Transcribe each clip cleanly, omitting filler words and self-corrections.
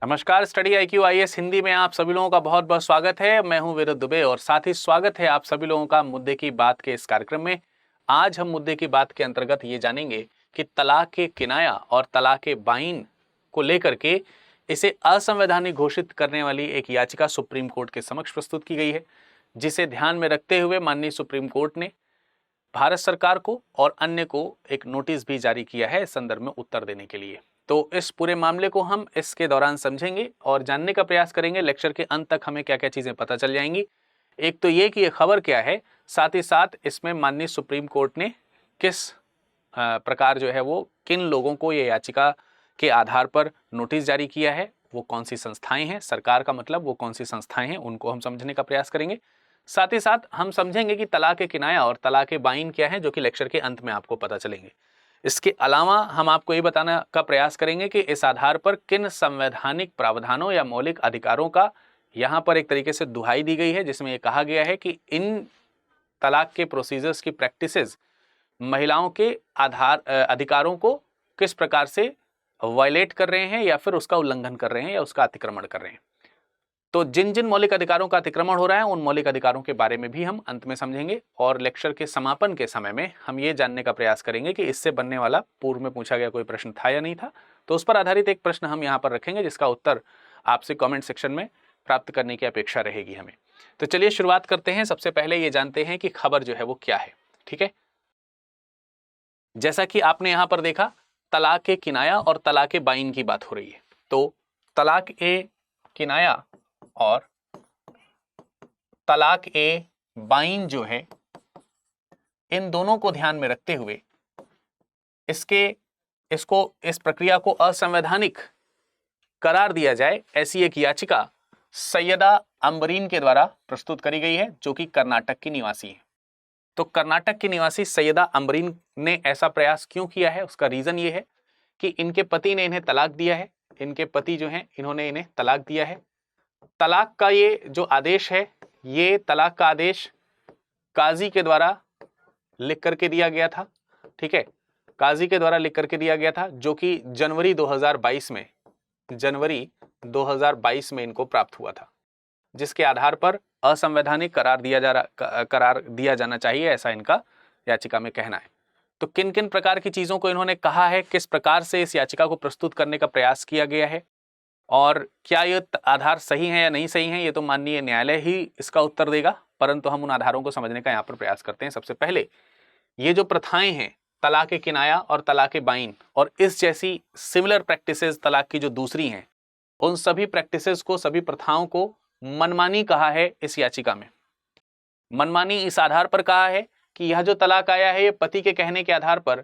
नमस्कार, study IQ IAS Hindi में आप सभी लोगों का बहुत बहुत स्वागत है। मैं हूं विरुद्ध दुबे और साथ ही स्वागत है आप सभी लोगों का मुद्दे की बात के इस कार्यक्रम में। आज हम मुद्दे की बात के अंतर्गत ये जानेंगे कि तलाक के किनाया और तलाक के बाइन को लेकर के इसे असंवैधानिक घोषित करने वाली एक याचिका सुप्रीम कोर्ट के समक्ष प्रस्तुत की गई है, जिसे ध्यान में रखते हुए माननीय सुप्रीम कोर्ट ने भारत सरकार को और अन्य को एक नोटिस भी जारी किया है इस संदर्भ में उत्तर देने के लिए। तो इस पूरे मामले को हम इसके दौरान समझेंगे और जानने का प्रयास करेंगे। लेक्चर के अंत तक हमें क्या क्या चीजें पता चल जाएंगी। एक तो ये कि ये खबर क्या है, साथ ही साथ इसमें माननीय सुप्रीम कोर्ट ने किस प्रकार जो है वो किन लोगों को ये याचिका के आधार पर नोटिस जारी किया है, वो कौन सी संस्थाएं हैं, सरकार का मतलब वो कौन सी संस्थाएं हैं, उनको हम समझने का प्रयास करेंगे। साथ ही साथ हम समझेंगे कि तलाक ए किनाया और तलाक ए बाइन क्या है, जो कि लेक्चर के अंत में आपको पता चलेंगे। इसके अलावा हम आपको ये बताने का प्रयास करेंगे कि इस आधार पर किन संवैधानिक प्रावधानों या मौलिक अधिकारों का यहाँ पर एक तरीके से दुहाई दी गई है, जिसमें ये कहा गया है कि इन तलाक के प्रोसीजर्स की प्रैक्टिसेस महिलाओं के अधिकारों को किस प्रकार से वायलेट कर रहे हैं या फिर उसका उल्लंघन कर रहे हैं या उसका अतिक्रमण कर रहे हैं। तो जिन जिन मौलिक अधिकारों का अतिक्रमण हो रहा है उन मौलिक अधिकारों के बारे में भी हम अंत में समझेंगे और लेक्चर के समापन के समय में हम ये जानने का प्रयास करेंगे कि इससे बनने वाला पूर्व में पूछा गया कोई प्रश्न था या नहीं था। तो उस पर आधारित एक प्रश्न हम यहाँ पर रखेंगे, जिसका उत्तर आपसे कमेंट सेक्शन में प्राप्त करने की अपेक्षा रहेगी हमें। तो चलिए शुरुआत करते हैं। सबसे पहले ये जानते हैं कि खबर जो है वो क्या है। ठीक है, जैसा कि आपने यहाँ पर देखा, तलाक ए किनाया और तलाक ए बाइन की बात हो रही है। तो तलाक ए किनाया और तलाक ए बाइन जो है, इन दोनों को ध्यान में रखते हुए इस प्रक्रिया को असंवैधानिक करार दिया जाए, ऐसी एक याचिका सैयदा अम्बरीन के द्वारा प्रस्तुत करी गई है, जो कि कर्नाटक की निवासी है। तो कर्नाटक की निवासी सैयदा अम्बरीन ने ऐसा प्रयास क्यों किया है, उसका रीजन ये है कि इनके पति ने इन्हें तलाक दिया है। इनके पति जो हैं, इन्होंने इन्हें तलाक दिया है। तलाक का ये जो आदेश है, ये तलाक का आदेश काजी के द्वारा लिख करके दिया गया था। ठीक है, काजी के द्वारा लिख करके दिया गया था, जो कि जनवरी 2022 में इनको प्राप्त हुआ था, जिसके आधार पर असंवैधानिक करार दिया जाना चाहिए, ऐसा इनका याचिका में कहना है। तो किन किन प्रकार की चीजों को इन्होंने कहा है, किस प्रकार से इस याचिका को प्रस्तुत करने का प्रयास किया गया है और क्या ये आधार सही है या नहीं सही है, ये तो माननीय न्यायालय ही इसका उत्तर देगा, परंतु हम उन आधारों को समझने का यहाँ पर प्रयास करते हैं। सबसे पहले ये जो प्रथाएं हैं, तलाक ए किनाया और तलाक ए बाइन और इस जैसी सिमिलर प्रैक्टिसेस तलाक की जो दूसरी हैं, उन सभी प्रैक्टिसेस को, सभी प्रथाओं को मनमानी कहा है इस याचिका में। मनमानी इस आधार पर कहा है कि यह जो तलाक आया है, ये पति के कहने के आधार पर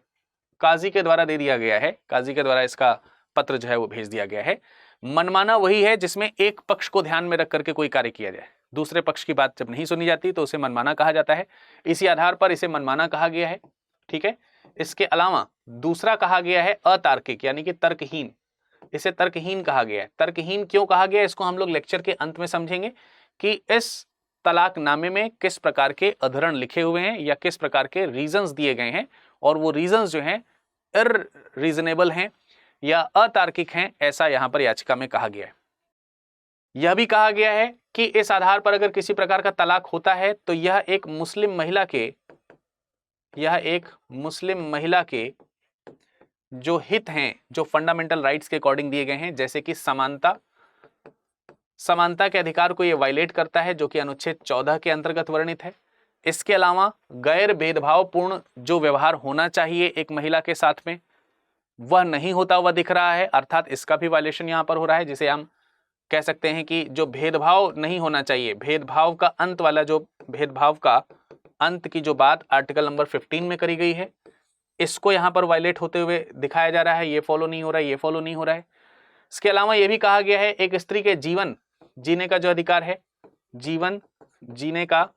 काजी के द्वारा दे दिया गया है, काजी के द्वारा इसका पत्र जो है वो भेज दिया गया है। मनमाना वही है जिसमें एक पक्ष को ध्यान में रख करके कोई कार्य किया जाए, दूसरे पक्ष की बात जब नहीं सुनी जाती तो उसे मनमाना कहा जाता है। इसी आधार पर इसे मनमाना कहा गया है। ठीक है, इसके अलावा दूसरा कहा गया है अतार्किक, यानी कि तर्कहीन। इसे तर्कहीन कहा गया है। तर्कहीन क्यों कहा गया, इसको हम लोग लेक्चर के अंत में समझेंगे कि इस तलाकनामे में किस प्रकार के अधरण लिखे हुए हैं या किस प्रकार के रीजंस दिए गए हैं, और वो रीजंस जो हैं इररीजनेबल हैं या अतार्किक हैं, ऐसा यहां पर याचिका में कहा गया है। यह भी कहा गया है कि इस आधार पर अगर किसी प्रकार का तलाक होता है तो यह एक मुस्लिम महिला के जो हित हैं, जो फंडामेंटल राइट्स के अकॉर्डिंग दिए गए हैं, जैसे कि समानता के अधिकार को यह वायलेट करता है, जो कि अनुच्छेद 14 के अंतर्गत वर्णित है। इसके अलावा गैर भेदभावपूर्ण जो व्यवहार होना चाहिए एक महिला के साथ में, वह नहीं होता हुआ दिख रहा है, अर्थात इसका भी वायलेशन यहां पर हो रहा है, जिसे हम कह सकते हैं कि जो भेदभाव नहीं होना चाहिए, भेदभाव का अंत वाला, जो भेदभाव का अंत की जो बात आर्टिकल नंबर 15 में करी गई है, इसको यहां पर वायलेट होते हुए दिखाया जा रहा है। ये फॉलो नहीं हो रहा है, ये फॉलो नहीं हो रहा है। इसके अलावा यह भी कहा गया है एक स्त्री के जीवन जीने का जो अधिकार है, जीवन जीने का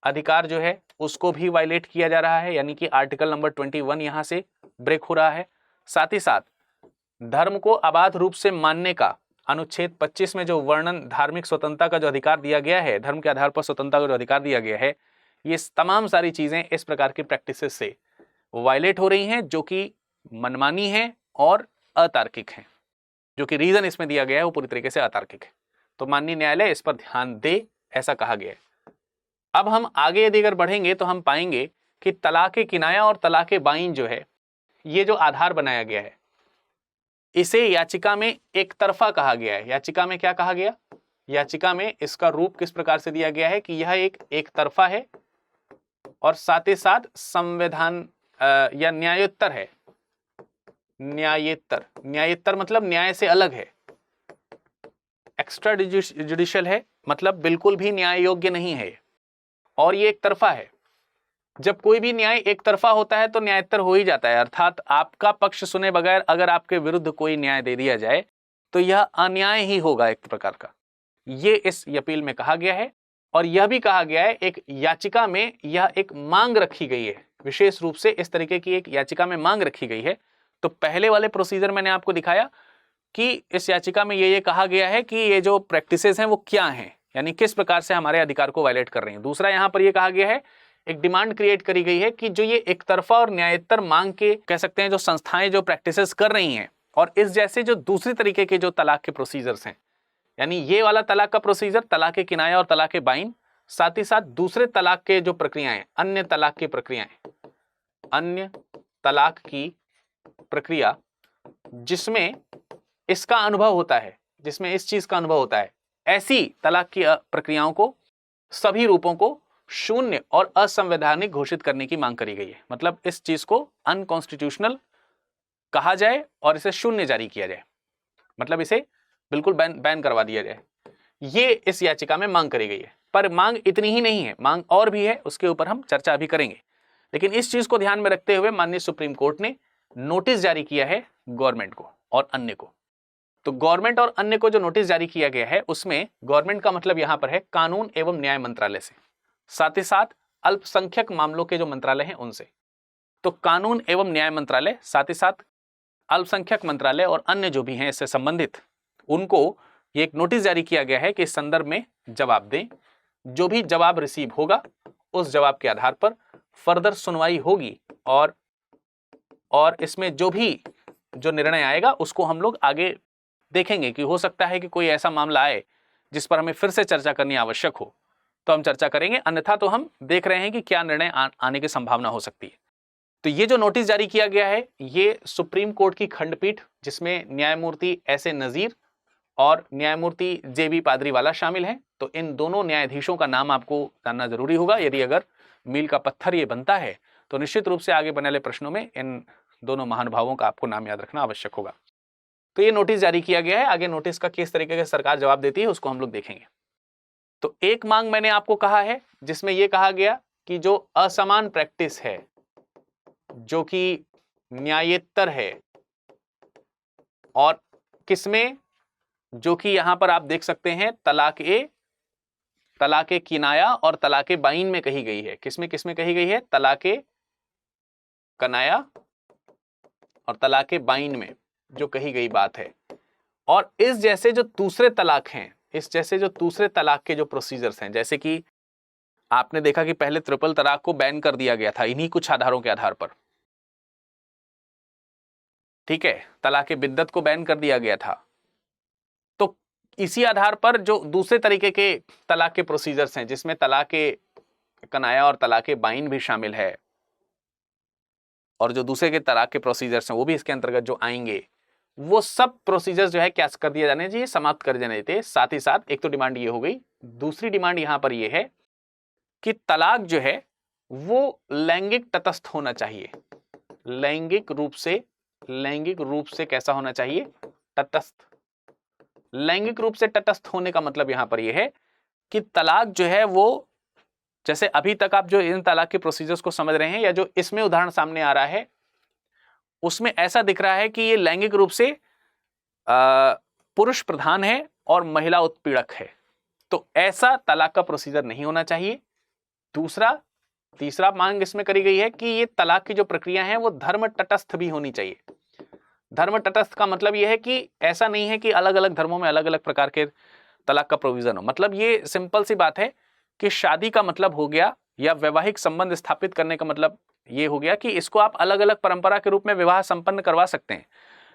अधिकार जो है उसको भी वायलेट किया जा रहा है, यानी कि आर्टिकल नंबर 21 यहां से ब्रेक हो रहा है। साथ ही साथ धर्म को अबाध रूप से मानने का अनुच्छेद 25 में जो वर्णन धार्मिक स्वतंत्रता का जो अधिकार दिया गया है, धर्म के आधार पर स्वतंत्रता का जो अधिकार दिया गया है, ये तमाम सारी चीजें इस प्रकार की प्रैक्टिसेस से वायलेट हो रही हैं, जो कि मनमानी है और अतार्किक हैं। जो कि रीजन इसमें दिया गया है वो पूरी तरीके से अतार्किक है। तो माननीय न्यायालय इस पर ध्यान दे, ऐसा कहा गया है। अब हम आगे यदि अगर बढ़ेंगे तो हम पाएंगे कि तलाक़े किनाया और तलाक़े बाइन जो है, ये जो आधार बनाया गया है, इसे याचिका में एक तरफा कहा गया है। याचिका में क्या कहा गया? याचिका में इसका रूप किस प्रकार से दिया गया है कि यह एक तरफा है और साथ ही साथ संविधान या न्यायोत्तर है। न्यायोत्तर मतलब न्याय से अलग है, एक्स्ट्रा जुडिशियल है, मतलब बिल्कुल भी न्याय योग्य नहीं है और ये एक तरफा है। जब कोई भी न्याय एक तरफा होता है तो न्यायोत्तर हो ही जाता है, अर्थात आपका पक्ष सुने बगैर अगर आपके विरुद्ध कोई न्याय दे दिया जाए तो यह अन्याय ही होगा एक प्रकार का। ये इस अपील में कहा गया है और यह भी कहा गया है एक याचिका में यह एक मांग रखी गई है, विशेष रूप से इस तरीके की एक याचिका में मांग रखी गई है। तो पहले वाले प्रोसीजर मैंने आपको दिखाया कि इस याचिका में ये कहा गया है कि ये जो प्रैक्टिसेस हैं वो क्या हैं, यानी किस प्रकार से हमारे अधिकार को वायलेट कर रही हैं। दूसरा यहाँ पर यह कहा गया है, एक डिमांड क्रिएट करी गई है कि जो ये एक तरफा और न्यायोत्तर मांग के कह सकते हैं जो संस्थाएं जो प्रैक्टिसेस कर रही हैं और इस जैसे जो दूसरी तरीके के जो तलाक के प्रोसीजर्स हैं, यानी ये वाला तलाक का प्रोसीजर, तलाक किनाया और तलाक बाइन, साथ ही साथ दूसरे तलाक के जो प्रक्रियाएं, अन्य तलाक की प्रक्रियाएं, अन्य तलाक की प्रक्रिया जिसमें इसका अनुभव होता है, जिसमें इस चीज का अनुभव होता है, ऐसी तलाक की प्रक्रियाओं को, सभी रूपों को शून्य और असंवैधानिक घोषित करने की मांग करी गई है। मतलब इस चीज को अनकॉन्स्टिट्यूशनल कहा जाए और इसे शून्य जारी किया जाए, मतलब इसे बिल्कुल बैन करवा दिया जाए। ये इस याचिका में मांग करी गई है। पर मांग इतनी ही नहीं है, मांग और भी है, उसके ऊपर हम चर्चा भी करेंगे। लेकिन इस चीज को ध्यान में रखते हुए माननीय सुप्रीम कोर्ट ने नोटिस जारी किया है गवर्नमेंट को और अन्य को। तो गवर्नमेंट और अन्य को जो नोटिस जारी किया गया है उसमें गवर्नमेंट का मतलब यहां पर है कानून एवं न्याय मंत्रालय से, साथ ही साथ अल्पसंख्यक मामलों के जो मंत्रालय हैं उनसे। तो कानून एवं न्याय मंत्रालय, साथ ही साथ अल्पसंख्यक मंत्रालय और अन्य जो भी हैं इससे संबंधित, उनको ये एक नोटिस जारी किया गया है कि इस संदर्भ में जवाब दें। जो भी जवाब रिसीव होगा उस जवाब के आधार पर फर्दर सुनवाई होगी और इसमें जो भी जो निर्णय आएगा उसको हम लोग आगे देखेंगे कि हो सकता है कि कोई ऐसा मामला आए जिस पर हमें फिर से चर्चा करनी आवश्यक हो तो हम चर्चा करेंगे, अन्यथा तो हम देख रहे हैं कि क्या निर्णय आने की संभावना हो सकती है। तो ये जो नोटिस जारी किया गया है ये सुप्रीम कोर्ट की खंडपीठ, जिसमें न्यायमूर्ति एस ए नजीर और न्यायमूर्ति जे बी पादरीवाला शामिल हैं, तो इन दोनों न्यायाधीशों का नाम आपको जानना जरूरी होगा। यदि अगर मील का पत्थर ये बनता है तो निश्चित रूप से आगे बने वाले प्रश्नों में इन दोनों महानुभावों का आपको नाम याद रखना आवश्यक होगा। तो ये नोटिस जारी किया गया है, आगे नोटिस का किस तरीके से सरकार जवाब देती है उसको हम लोग देखेंगे। तो एक मांग मैंने आपको कहा है जिसमें यह कहा गया कि जो असमान प्रैक्टिस है, जो कि न्यायोत्तर है और किसमें, जो कि यहां पर आप देख सकते हैं तलाक किनाया और तलाक बाइन में कही गई है। किसमें किसमें कही गई है? तलाक कनाया और तलाक बाइन में जो कही गई बात है। और इस जैसे जो दूसरे तलाक हैं, इस जैसे जो दूसरे तलाक के जो प्रोसीजर्स हैं, जैसे कि आपने देखा कि पहले ट्रिपल तलाक को बैन कर दिया गया था इन्हीं कुछ आधारों के आधार पर, ठीक है, तलाक बिद्दत को बैन कर दिया गया था। तो इसी आधार पर जो दूसरे तरीके के तलाक के प्रोसीजर्स हैं जिसमें तलाक कनाया और तलाक बाइन भी शामिल है और जो दूसरे के तलाक के प्रोसीजर्स हैं वो भी इसके अंतर्गत जो आएंगे, वो सब प्रोसीजर्स जो है क्या कर दिया जाने चाहिए, समाप्त कर देने चाहिए। साथ ही साथ एक तो डिमांड ये हो गई, दूसरी डिमांड यहां पर ये है कि तलाक जो है वो लैंगिक तटस्थ होना चाहिए। लैंगिक रूप से कैसा होना चाहिए? तटस्थ। लैंगिक रूप से तटस्थ होने का मतलब यहां पर यह है कि तलाक जो है वो, जैसे अभी तक आप जो इन तलाक के प्रोसीजर्स को समझ रहे हैं या जो इसमें उदाहरण सामने आ रहा है उसमें ऐसा दिख रहा है कि ये लैंगिक रूप से पुरुष प्रधान है और महिला उत्पीड़क है। तो ऐसा तलाक का प्रोसीजर नहीं होना चाहिए। तीसरा मांग इसमें करी गई है कि ये तलाक की जो प्रक्रिया है वो धर्म तटस्थ भी होनी चाहिए। धर्म तटस्थ का मतलब यह है कि ऐसा नहीं है कि अलग अलग धर्मों में अलग अलग प्रकार के तलाक का प्रोविजन हो। मतलब ये सिंपल सी बात है कि शादी का मतलब हो गया या वैवाहिक संबंध स्थापित करने का मतलब ये हो गया कि इसको आप अलग अलग परंपरा के रूप में विवाह संपन्न करवा सकते हैं,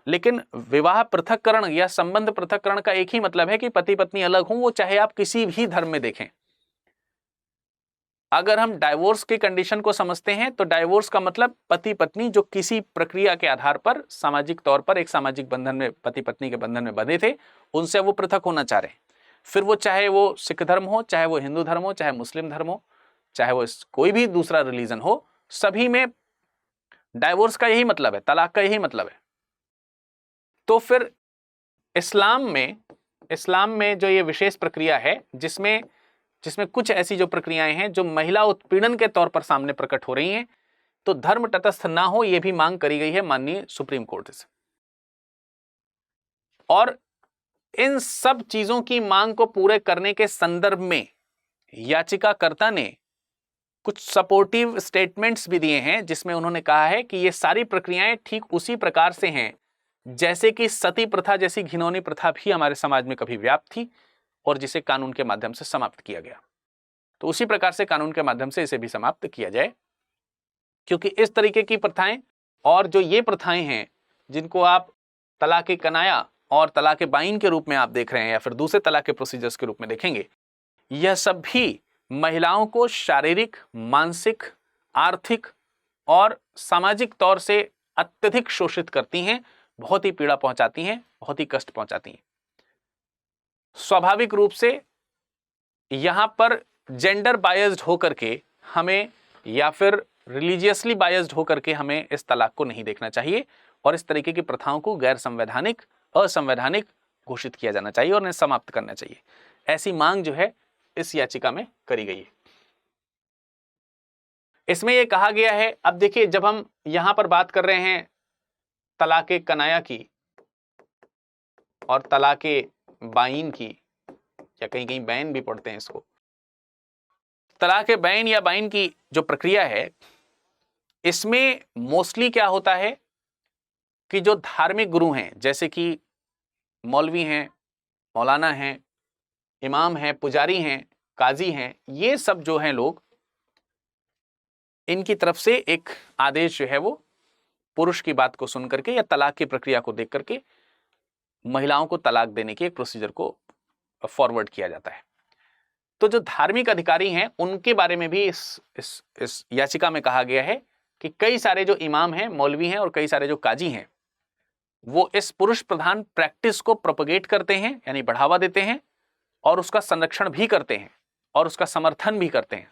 लेकिन विवाह पृथक्करण या संबंध पृथक्करण का एक ही मतलब है कि पति पत्नी अलग हों, वो चाहे आप किसी भी धर्म में देखें। अगर हम डाइवोर्स की कंडीशन को समझते हैं तो डाइवोर्स का मतलब पति पत्नी जो किसी प्रक्रिया के आधार पर सामाजिक तौर पर एक सामाजिक बंधन में, पति पत्नी के बंधन में बंधे थे, उनसे वो पृथक होना चाह रहे हैं। फिर वो चाहे वो सिख धर्म हो, चाहे वो हिंदू धर्म हो, चाहे मुस्लिम धर्म हो, चाहे वो कोई भी दूसरा रिलीजन हो, सभी में डाइवोर्स का यही मतलब है, तलाक का यही मतलब है। तो फिर इस्लाम में जो ये विशेष प्रक्रिया है, जिसमें कुछ ऐसी जो प्रक्रियाएं हैं जो महिला उत्पीड़न के तौर पर सामने प्रकट हो रही हैं, तो धर्म तटस्थ ना हो, यह भी मांग करी गई है माननीय सुप्रीम कोर्ट से। और इन सब चीजों की मांग को पूरे करने के संदर्भ में याचिकाकर्ता ने कुछ सपोर्टिव स्टेटमेंट्स भी दिए हैं, जिसमें उन्होंने कहा है कि ये सारी प्रक्रियाएं ठीक उसी प्रकार से हैं जैसे कि सती प्रथा जैसी घिनौनी प्रथा भी हमारे समाज में कभी व्याप्त थी और जिसे कानून के माध्यम से समाप्त किया गया। तो उसी प्रकार से कानून के माध्यम से इसे भी समाप्त किया जाए, क्योंकि इस तरीके की प्रथाएं और जो ये प्रथाएं हैं जिनको आप तलाक कनाया और तलाक बाइन के रूप में आप देख रहे हैं या फिर दूसरे तलाक के प्रोसीजर्स के रूप में देखेंगे, यह सब भी महिलाओं को शारीरिक, मानसिक, आर्थिक और सामाजिक तौर से अत्यधिक शोषित करती हैं, बहुत ही पीड़ा पहुंचाती हैं, बहुत ही कष्ट पहुंचाती हैं। स्वाभाविक रूप से यहां पर जेंडर बायस्ड होकर के हमें या फिर रिलीजियसली बायस्ड होकर के हमें इस तलाक को नहीं देखना चाहिए और इस तरीके की प्रथाओं को गैर संवैधानिक, असंवैधानिक घोषित किया जाना चाहिए और इन्हें समाप्त करना चाहिए। ऐसी मांग जो है इस याचिका में करी गई है। इसमें यह कहा गया है, अब देखिए जब हम यहां पर बात कर रहे हैं तलाक कनाया की और तलाक बाइन की, या कहीं कहीं बैन भी पढ़ते हैं इसको, तलाक बैन या बाइन की जो प्रक्रिया है, इसमें मोस्टली क्या होता है कि जो धार्मिक गुरु हैं, जैसे कि मौलवी हैं, मौलाना हैं, इमाम हैं, पुजारी हैं, काजी हैं, ये सब जो हैं लोग, इनकी तरफ से एक आदेश जो है वो पुरुष की बात को सुन करके या तलाक की प्रक्रिया को देख करके महिलाओं को तलाक देने के एक प्रोसीजर को फॉरवर्ड किया जाता है। तो जो धार्मिक अधिकारी हैं उनके बारे में भी इस याचिका में कहा गया है कि कई सारे जो इमाम हैं, मौलवी हैं और कई सारे जो काजी हैं, वो इस पुरुष प्रधान प्रैक्टिस को प्रोपगेट करते हैं, यानी बढ़ावा देते हैं और उसका संरक्षण भी करते हैं और उसका समर्थन भी करते हैं।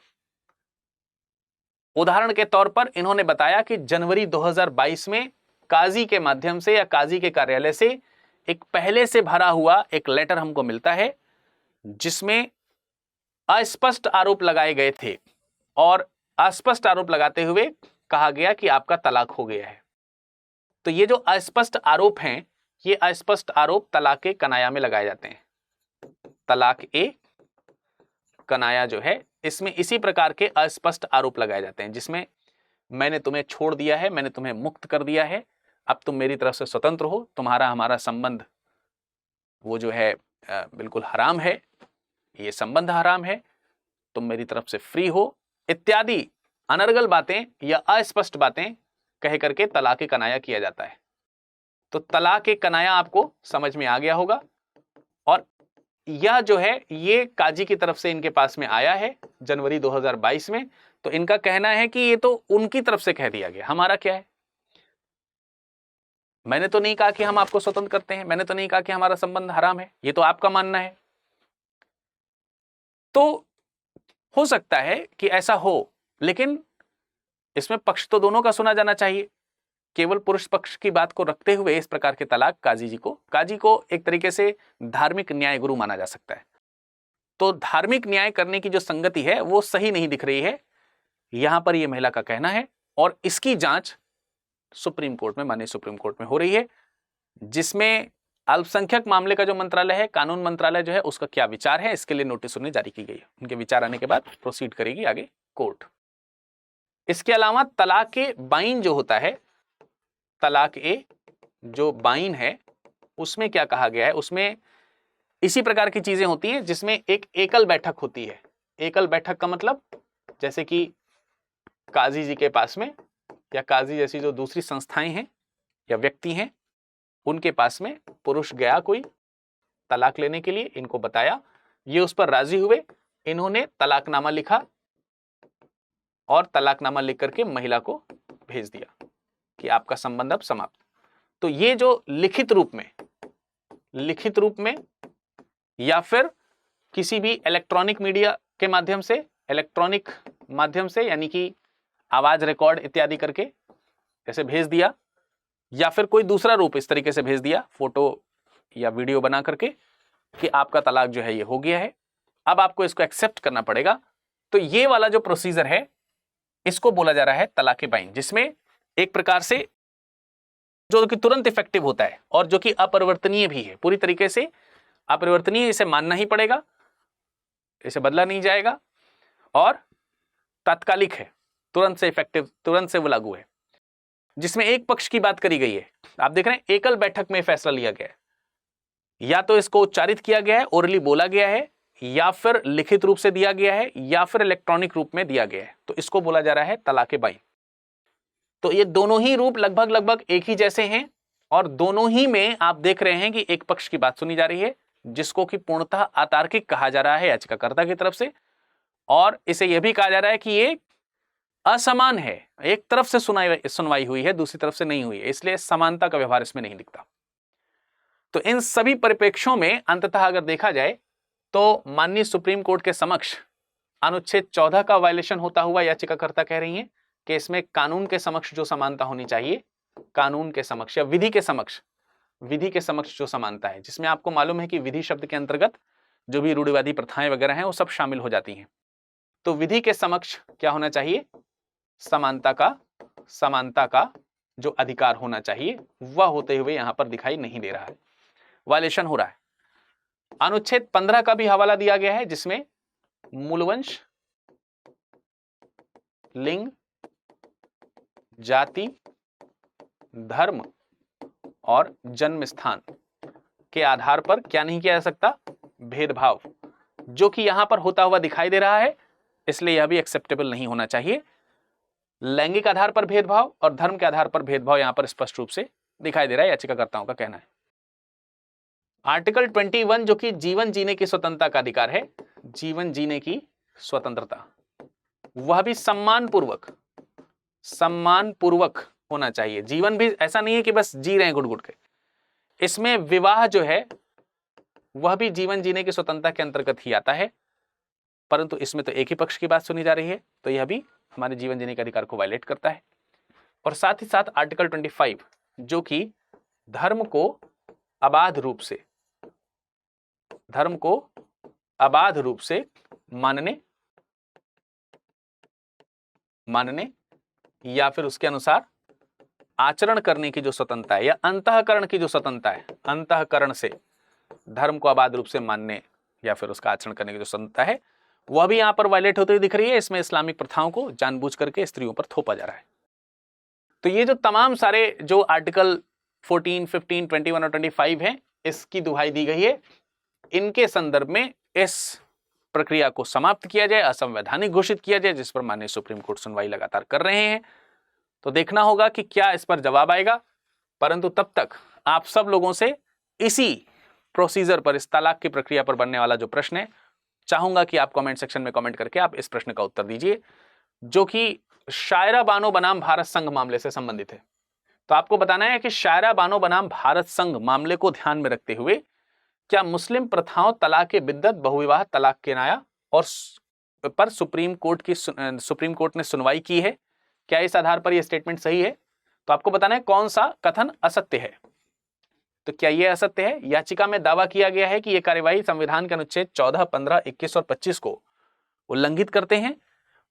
उदाहरण के तौर पर इन्होंने बताया कि जनवरी 2022 में काजी के माध्यम से या काजी के कार्यालय से एक पहले से भरा हुआ एक लेटर हमको मिलता है जिसमें अस्पष्ट आरोप लगाए गए थे और अस्पष्ट आरोप लगाते हुए कहा गया कि आपका तलाक हो गया है। तो ये जो अस्पष्ट आरोप हैं, ये अस्पष्ट आरोप तलाक कनाया में लगाए जाते हैं। तलाक कनाया जो है, इसमें इसी प्रकार के अस्पष्ट आरोप लगाए जाते हैं, जिसमें मैंने तुम्हें छोड़ दिया है, मैंने तुम्हें मुक्त कर दिया है, अब तुम मेरी तरफ से स्वतंत्र हो, तुम्हारा हमारा संबंध वो जो है बिल्कुल हराम है, ये संबंध हराम है, तुम मेरी तरफ से फ्री हो, इत्यादि अनर्गल बातें या अस्पष्ट बातें कह करके तलाक कनाया किया जाता है। तो तलाक कनाया आपको समझ में आ गया होगा। और यह जो है ये काजी की तरफ से इनके पास में आया है जनवरी 2022 में। तो इनका कहना है कि ये तो उनकी तरफ से कह दिया गया, हमारा क्या है, मैंने तो नहीं कहा कि हम आपको स्वतंत्र करते हैं, मैंने तो नहीं कहा कि हमारा संबंध हराम है, ये तो आपका मानना है। तो हो सकता है कि ऐसा हो, लेकिन इसमें पक्ष तो दोनों का सुना जाना चाहिए। केवल पुरुष पक्ष की बात को रखते हुए इस प्रकार के तलाक काजी को एक तरीके से धार्मिक न्याय गुरु माना जा सकता है। तो धार्मिक न्याय करने की जो संगति है वो सही नहीं दिख रही है, यहां पर यह महिला का कहना है। और इसकी जांच सुप्रीम कोर्ट में, माननीय सुप्रीम कोर्ट में हो रही है, जिसमें अल्पसंख्यक मामले का जो मंत्रालय है, कानून मंत्रालय जो है, उसका क्या विचार है, इसके लिए नोटिस उन्हें जारी की गई है। उनके विचार आने के बाद प्रोसीड करेगी आगे कोर्ट। इसके अलावा तलाक बाइन जो होता है, तलाक जो बाइन है, उसमें क्या कहा गया है, उसमें इसी प्रकार की चीजें होती हैं जिसमें एक एकल बैठक होती है। एकल बैठक का मतलब जैसे कि काजी जी के पास में या काजी जैसी जो दूसरी संस्थाएं हैं या व्यक्ति हैं, उनके पास में पुरुष गया कोई तलाक लेने के लिए, इनको बताया, ये उस पर राजी हुए, इन्होंने तलाकनामा लिखा और तलाकनामा लिख करके महिला को भेज दिया कि आपका संबंध अब समाप्त। तो ये जो लिखित रूप में या फिर किसी भी इलेक्ट्रॉनिक मीडिया के माध्यम से, इलेक्ट्रॉनिक माध्यम से यानी कि आवाज रिकॉर्ड इत्यादि करके जैसे भेज दिया, या फिर कोई दूसरा रूप इस तरीके से भेज दिया, फोटो या वीडियो बना करके कि आपका तलाक जो है ये हो गया है, अब आपको इसको एक्सेप्ट करना पड़ेगा। तो ये वाला जो प्रोसीजर है इसको बोला जा रहा है तलाक़े बाइन, जिसमें एक प्रकार से जो कि तुरंत इफेक्टिव होता है और जो कि अपरिवर्तनीय भी है, पूरी तरीके से अपरिवर्तनीय, इसे मानना ही पड़ेगा, इसे बदला नहीं जाएगा और तात्कालिक है, तुरंत से इफेक्टिव, तुरंत से वो लागू है। जिसमें एक पक्ष की बात करी गई है, आप देख रहे हैं एकल बैठक में फैसला लिया गया है, या तो इसको उच्चारित किया गया है, ओरली बोला गया है, या फिर लिखित रूप से दिया गया है, या फिर इलेक्ट्रॉनिक रूप में दिया गया है, तो इसको बोला जा रहा है तलाक़े बाइन। तो ये दोनों ही रूप लगभग एक ही जैसे हैं और दोनों ही में आप देख रहे हैं कि एक पक्ष की बात सुनी जा रही है जिसको कि पूर्णतः अतार्किक कहा जा रहा है याचिकाकर्ता की तरफ से, और इसे यह भी कहा जा रहा है कि ये असमान है, एक तरफ से सुनवाई हुई है, दूसरी तरफ से नहीं हुई है, इसलिए समानता का व्यवहार इसमें नहीं दिखता। तो इन सभी परिप्रेक्ष्यों में अंततः अगर देखा जाए तो माननीय सुप्रीम कोर्ट के समक्ष अनुच्छेद 14 का वायलेशन होता हुआ याचिकाकर्ता कह रही हैं कि इसमें कानून के समक्ष जो समानता होनी चाहिए, कानून के समक्ष या विधि के समक्ष जो समानता है, जिसमें आपको मालूम है कि विधि शब्द के अंतर्गत जो भी रूढ़िवादी प्रथाएं वगैरह हैं वो सब शामिल हो जाती हैं। तो विधि के समक्ष क्या होना चाहिए, समानता का जो अधिकार होना चाहिए वह होते हुए यहां पर दिखाई नहीं दे रहा है, वायलेशन हो रहा है। अनुच्छेद 15 का भी हवाला दिया गया है, जिसमें मूलवंश, लिंग, जाति, धर्म और जन्म स्थान के आधार पर क्या नहीं किया जा सकता, भेदभाव, जो कि यहां पर होता हुआ दिखाई दे रहा है, इसलिए यह भी एक्सेप्टेबल नहीं होना चाहिए। लैंगिक आधार पर भेदभाव और धर्म के आधार पर भेदभाव यहां पर स्पष्ट रूप से दिखाई दे रहा है, याचिकाकर्ताओं का कहना है। आर्टिकल 21 जो कि जीवन जीने की स्वतंत्रता का अधिकार है, जीवन जीने की स्वतंत्रता, वह भी सम्मानपूर्वक होना चाहिए। जीवन भी ऐसा नहीं है कि बस जी रहे हैं घुट-घुट के, इसमें विवाह जो है वह भी जीवन जीने की स्वतंत्रता के अंतर्गत ही आता है, परंतु इसमें तो एक ही पक्ष की बात सुनी जा रही है, तो यह भी हमारे जीवन जीने के अधिकार को वायलेट करता है। और साथ ही साथ आर्टिकल 25 जो कि धर्म को अबाध रूप से मानने या फिर उसके अनुसार आचरण करने की जो स्वतंत्रता है, या अंतःकरण की जो स्वतंत्रता है, अंतःकरण से धर्म को अबाध रूप से मानने या फिर उसका आचरण करने की जो स्वतंत्रता है, वह भी यहां पर वायलेट होती हुई दिख रही है। इसमें इस्लामिक प्रथाओं को जानबूझ करके स्त्रियों पर थोपा जा रहा है। तो ये जो तमाम सारे जो आर्टिकल 14, 15, 21 और 25 हैं, इसकी दुहाई दी गई है, इनके संदर्भ में इस प्रक्रिया को समाप्त किया जाए, असंवैधानिक घोषित किया जाए, जिस पर माननीय सुप्रीम कोर्ट सुनवाई लगातार कर रहे हैं। तो देखना होगा कि क्या इस पर जवाब आएगा, परंतु तब तक आप सब लोगों से इसी प्रोसीजर पर, इस तलाक की प्रक्रिया पर बनने वाला जो प्रश्न है, चाहूंगा कि आप कमेंट सेक्शन में कमेंट करके आप इस प्रश्न का उत्तर दीजिए, जो कि शायरा बानो बनाम भारत संघ मामले से संबंधित है। तो आपको बताना है कि शायरा बानो बनाम भारत संघ मामले को ध्यान में रखते हुए क्या मुस्लिम प्रथाओं, तलाक बिद्दत, बहुविवाह, तलाक किनाया और पर सुप्रीम कोर्ट ने सुनवाई की है, क्या इस आधार पर यह स्टेटमेंट सही है? तो आपको बताना है कौन सा कथन असत्य है। तो क्या यह असत्य है? याचिका में दावा किया गया है कि यह कार्यवाही संविधान के अनुच्छेद 14, 15, 21 और 25 को उल्लंघित करते हैं।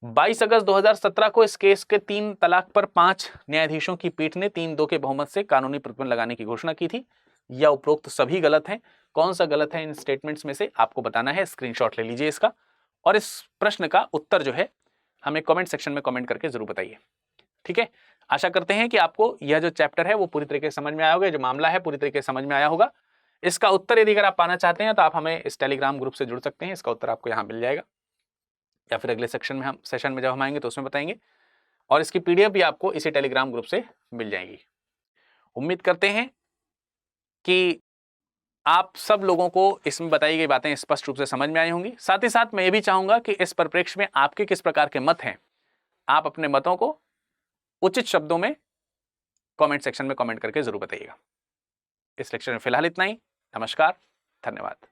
22 अगस्त 2017 को इस केस के 3 तलाक पर 5 न्यायाधीशों की पीठ ने 3-2 के बहुमत से कानूनी प्रतिबंध लगाने की घोषणा की थी। या उपरोक्त सभी गलत हैं? कौन सा गलत है इन स्टेटमेंट्स में से, आपको बताना है। स्क्रीनशॉट ले लीजिए इसका, और इस प्रश्न का उत्तर जो है हमें कमेंट सेक्शन में कमेंट करके जरूर बताइए। ठीक है, आशा करते हैं कि आपको यह जो चैप्टर है वो पूरी तरीके से समझ में आया होगा, जो मामला है पूरी तरीके से समझ में आया होगा। इसका उत्तर यदि अगर आप पाना चाहते हैं तो आप हमें इस टेलीग्राम ग्रुप से जुड़ सकते हैं, इसका उत्तर आपको यहाँ मिल जाएगा, या फिर अगले सेशन में जब हम आएंगे तो उसमें बताएंगे, और इसकी PDF भी आपको इसी टेलीग्राम ग्रुप से मिल जाएगी। उम्मीद करते हैं कि आप सब लोगों को इसमें बताई गई बातें स्पष्ट रूप से समझ में आई होंगी। साथ ही साथ मैं ये भी चाहूंगा कि इस परिप्रेक्ष्य में आपके किस प्रकार के मत हैं, आप अपने मतों को उचित शब्दों में कमेंट सेक्शन में कमेंट करके जरूर बताइएगा। इस लेक्चर में फिलहाल इतना ही। नमस्कार, धन्यवाद।